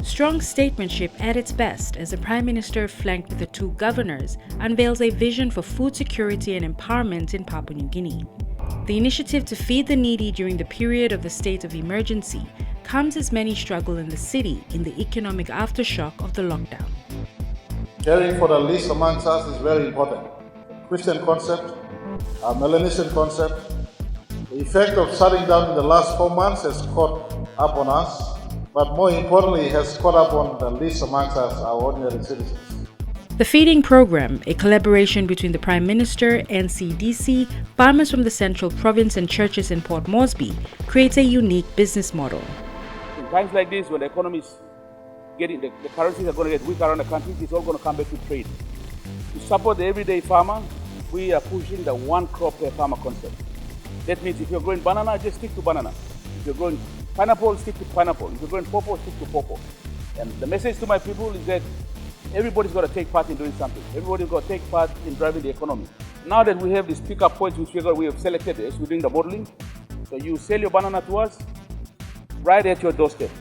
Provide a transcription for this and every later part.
Strong statesmanship at its best as the Prime Minister, flanked with the two governors, unveils a vision for food security and empowerment in Papua New Guinea. The initiative to feed the needy during the period of the state of emergency comes as many struggle in the city in the economic aftershock of the lockdown. Caring for the least amongst us is very important. Christian concept, a Melanesian concept. The effect of shutting down in the last 4 months has caught up on us, but more importantly, it has caught up on the least amongst us, our ordinary citizens. The feeding program, a collaboration between the Prime Minister, NCDC, farmers from the Central Province and churches in Port Moresby, creates a unique business model. In times like this, when the economy is getting, the currencies are going to get weak around the country, it's all going to come back to trade. To support the everyday farmer, we are pushing the one crop per farmer concept. That means if you're growing banana, just stick to banana. If you're growing pineapple, stick to pineapple. If you're growing pawpaw, stick to pawpaw. And the message to my people is that everybody's got to take part in doing something. Everybody's got to take part in driving the economy. Now that we have these pick-up points which we have selected as we're doing the modeling, so you sell your banana to us right at your doorstep.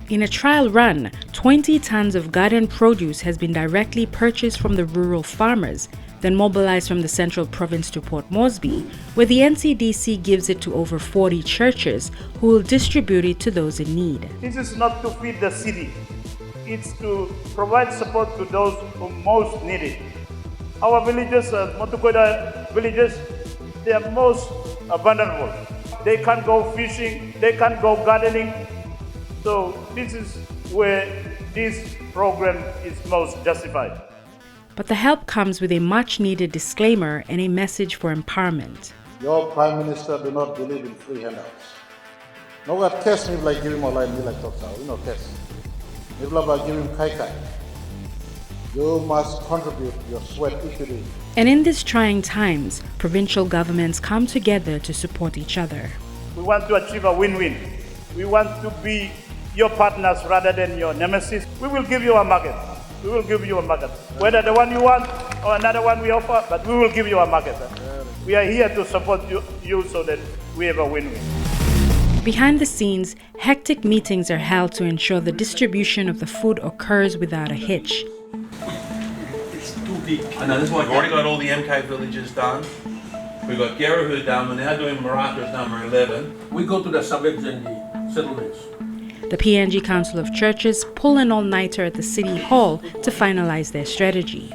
In a trial run, 20 tons of garden produce has been directly purchased from the rural farmers, then mobilized from the Central Province to Port Moresby, where the NCDC gives it to over 40 churches who will distribute it to those in need. This is not to feed the city. It's to provide support to those who most need it. Our villages, Motukoida villages, they are most vulnerable. They can't go fishing, they can't go gardening. So this is where this program is most justified. But the help comes with a much-needed disclaimer and a message for empowerment. Your Prime Minister do not believe in free handouts. No got test me like give him a line me like talk now. You know test. If like give him kai. You must contribute your sweat equally. And in these trying times, provincial governments come together to support each other. We want to achieve a win-win. We want to be your partners rather than your nemesis. We will give you a market. We will give you a market. Whether the one you want or another one we offer, but we will give you a market. We are here to support you so that we have a win-win. Behind the scenes, hectic meetings are held to ensure the distribution of the food occurs without a hitch. It's too big. I know, that's why we've already got all the MK villages done. We've got Garahu done. We're now doing Maraka's number 11. We go to the suburbs and the settlements. The PNG Council of Churches pull an all-nighter at the City Hall to finalize their strategy.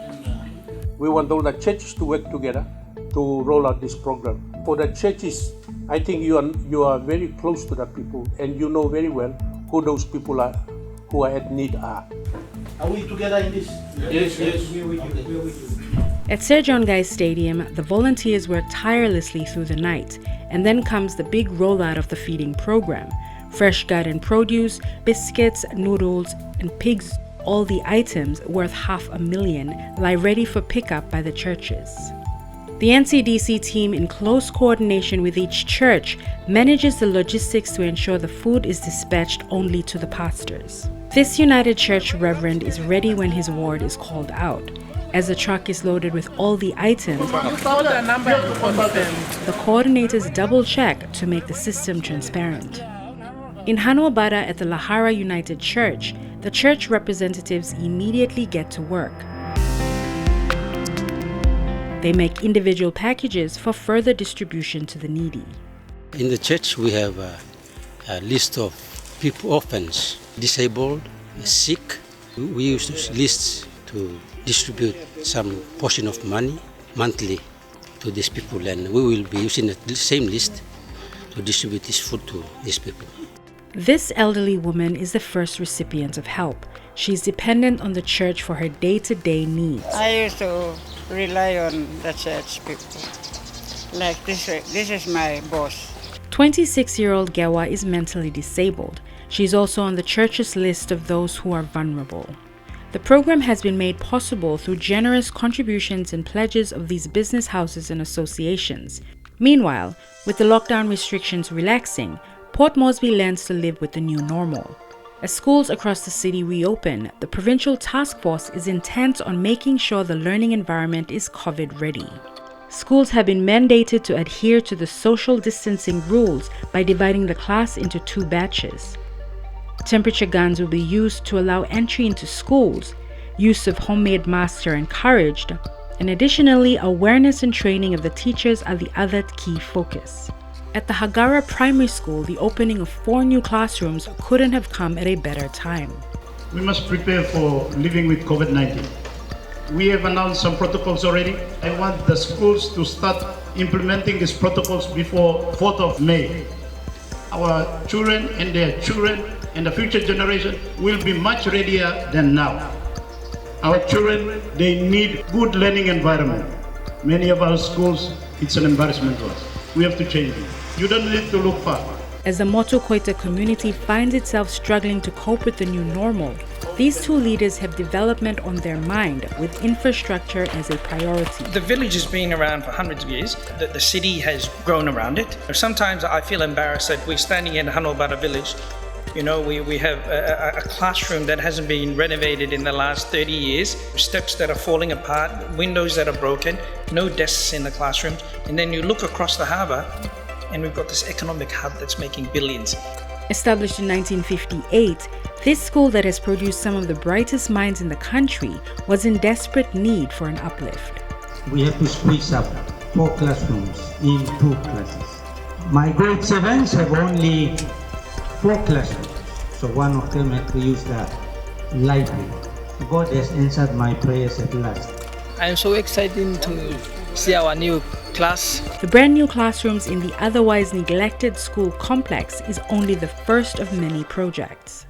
We want all the churches to work together to roll out this program. For the churches, I think you are very close to the people and you know very well who those people are who are at need are. Are we together in this? Yes. We're with you. At Sir John Guy's Stadium, the volunteers work tirelessly through the night, and then comes the big rollout of the feeding program. Fresh garden produce, biscuits, noodles, and pigs, all the items worth $500,000 lie ready for pickup by the churches. The NCDC team, in close coordination with each church, manages the logistics to ensure the food is dispatched only to the pastors. This United Church reverend is ready when his ward is called out. As the truck is loaded with all the items, the coordinators double-check to make the system transparent. In Hanuabara at the Lahara United Church, the church representatives immediately get to work. They make individual packages for further distribution to the needy. In the church, we have a list of people, orphans, disabled, sick. We use those lists to distribute some portion of money monthly to these people, and we will be using the same list to distribute this food to these people. This elderly woman is the first recipient of help. She's dependent on the church for her day-to-day needs. I used to rely on the church people. Like this is my boss. 26-year-old Gewa is mentally disabled. She's also on the church's list of those who are vulnerable. The program has been made possible through generous contributions and pledges of these business houses and associations. Meanwhile, with the lockdown restrictions relaxing, Port Moresby learns to live with the new normal. As schools across the city reopen, the Provincial Task Force is intent on making sure the learning environment is COVID ready. Schools have been mandated to adhere to the social distancing rules by dividing the class into 2 batches. Temperature guns will be used to allow entry into schools. Use of homemade masks are encouraged, and additionally, awareness and training of the teachers are the other key focus. At the Hagara Primary School, the opening of 4 new classrooms couldn't have come at a better time. We must prepare for living with COVID-19. We have announced some protocols already. I want the schools to start implementing these protocols before 4th of May. Our children and their children and the future generation will be much readier than now. Our children, they need good learning environment. Many of our schools, it's an embarrassment to us. We have to change it. You don't need to look far. As the Motu Koita community finds itself struggling to cope with the new normal, these 2 leaders have development on their mind, with infrastructure as a priority. The village has been around for hundreds of years. The city has grown around it. Sometimes I feel embarrassed that we're standing in Hanobara village. You know, we have a classroom that hasn't been renovated in the last 30 years, steps that are falling apart, windows that are broken, no desks in the classrooms. And then you look across the harbour and we've got this economic hub that's making billions. Established in 1958, this school that has produced some of the brightest minds in the country was in desperate need for an uplift. We have to squeeze up 4 classrooms in 2 classes. My grade 7s have only 4 classrooms, so one of them had to use the library. God has answered my prayers at last. I am so excited to see our new class. The brand new classrooms in the otherwise neglected school complex is only the first of many projects.